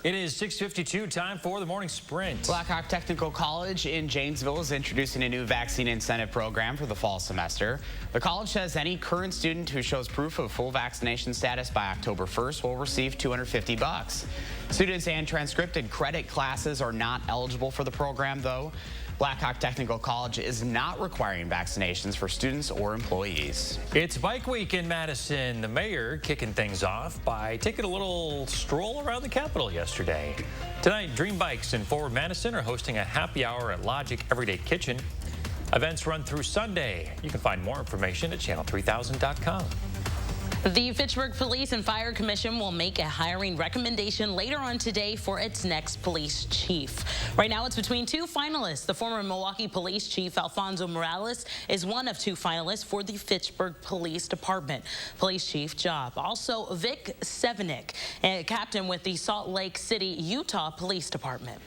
It is 6:52, time for the morning sprint. Blackhawk Technical College in Janesville is introducing a new vaccine incentive program for the fall semester. The college says any current student who shows proof of full vaccination status by October 1st will receive $250. Students and transcripted credit classes are not eligible for the program, though. Blackhawk Technical College is not requiring vaccinations for students or employees. It's Bike Week in Madison. The mayor kicking things off by taking a little stroll around the Capitol yesterday. Tonight, Dream Bikes in Forward Madison are hosting a happy hour at Logic Everyday Kitchen. Events run through Sunday. You can find more information at channel3000.com. The Fitchburg Police and Fire Commission will make a hiring recommendation later on today for its next police chief. Right now, it's between two finalists. The former Milwaukee Police Chief Alfonso Morales is one of two finalists for the Fitchburg Police Department police chief job. Also, Vic Sevenick, a captain with the Salt Lake City, Utah Police Department.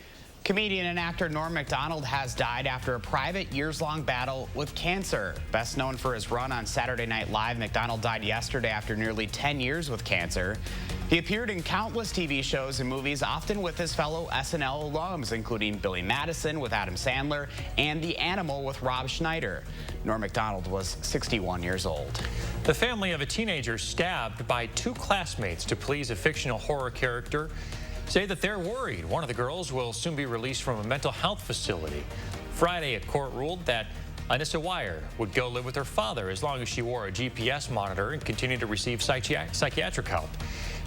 Comedian and actor Norm Macdonald has died after a private years-long battle with cancer. Best known for his run on Saturday Night Live, Macdonald died yesterday after nearly 10 years with cancer. He appeared in countless TV shows and movies, often with his fellow SNL alums, including Billy Madison with Adam Sandler and The Animal with Rob Schneider. Norm Macdonald was 61 years old. The family of a teenager stabbed by two classmates to please a fictional horror character say that they're worried one of the girls will soon be released from a mental health facility. Friday, a court ruled that Anissa Wire would go live with her father as long as she wore a GPS monitor and continued to receive psychiatric help.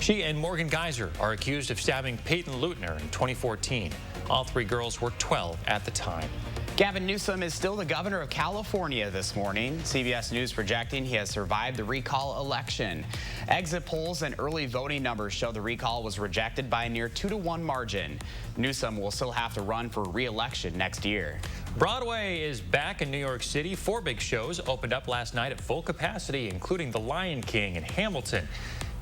She and Morgan Geyser are accused of stabbing Peyton Leutner in 2014. All three girls were 12 at the time. Gavin Newsom is still the governor of California this morning. CBS News projecting he has survived the recall election. Exit polls and early voting numbers show the recall was rejected by a near 2-to-1 margin. Newsom will still have to run for re-election next year. Broadway is back in New York City. 4 big shows opened up last night at full capacity, including The Lion King and Hamilton.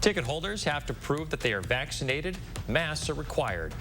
Ticket holders have to prove that they are vaccinated. Masks are required.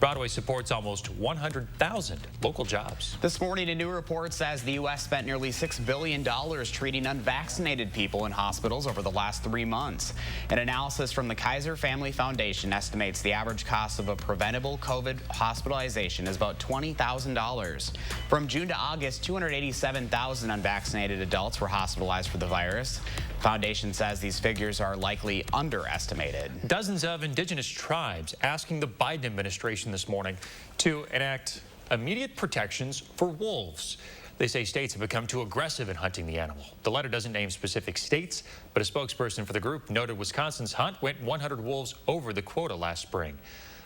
Broadway supports almost 100,000 local jobs. This morning, a new report says the U.S. spent nearly $6 billion treating unvaccinated people in hospitals over the last 3 months. An analysis from the Kaiser Family Foundation estimates the average cost of a preventable COVID hospitalization is about $20,000. From June to August, 287,000 unvaccinated adults were hospitalized for the virus. The foundation says these figures are likely underestimated. Dozens of indigenous tribes asking the Biden administration this morning to enact immediate protections for wolves. They say states have become too aggressive in hunting the animal. The letter doesn't name specific states, but a spokesperson for the group noted Wisconsin's hunt went 100 wolves over the quota last spring.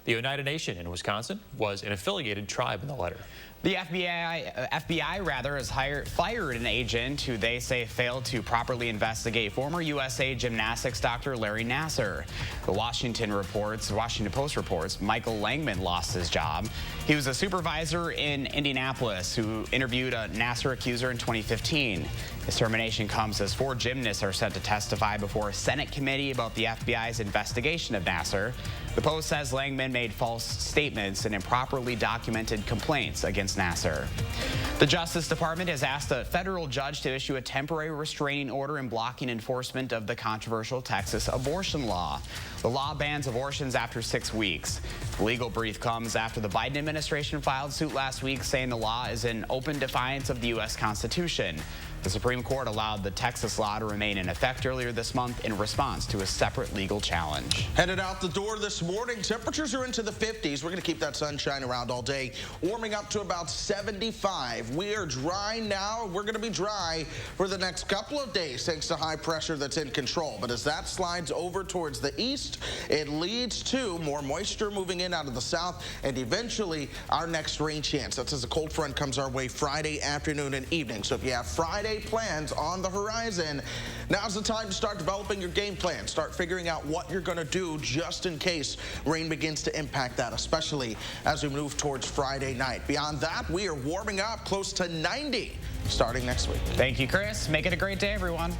The Oneida Nation in Wisconsin was an affiliated tribe in the letter. The FBI has fired an agent who they say failed to properly investigate former USA gymnastics doctor Larry Nassar. The Washington Post reports Michael Langman lost his job. He was a supervisor in Indianapolis who interviewed a Nassar accuser in 2015. His termination comes as 4 gymnasts are set to testify before a Senate committee about the FBI's investigation of Nassar. The Post says Langman made false statements and improperly documented complaints against Nassar. The Justice Department has asked a federal judge to issue a temporary restraining order in blocking enforcement of the controversial Texas abortion law. The law bans abortions after 6 weeks. The legal brief comes after the Biden administration filed suit last week saying the law is in open defiance of the U.S. Constitution. The Supreme Court allowed the Texas law to remain in effect earlier this month in response to a separate legal challenge. Headed out the door this morning, temperatures are into the 50s. We're going to keep that sunshine around all day, warming up to about 75. We are dry now. We're going to be dry for the next couple of days thanks to high pressure that's in control. But as that slides over towards the east, it leads to more moisture moving in out of the south and eventually our next rain chance. That's as a cold front comes our way Friday afternoon and evening. So if you have Friday plans on the horizon, now's the time to start developing your game plan. Start figuring out what you're going to do just in case rain begins to impact that, especially as we move towards Friday night. Beyond that, we are warming up close to 90 starting next week. Thank you, Chris. Make it a great day, everyone.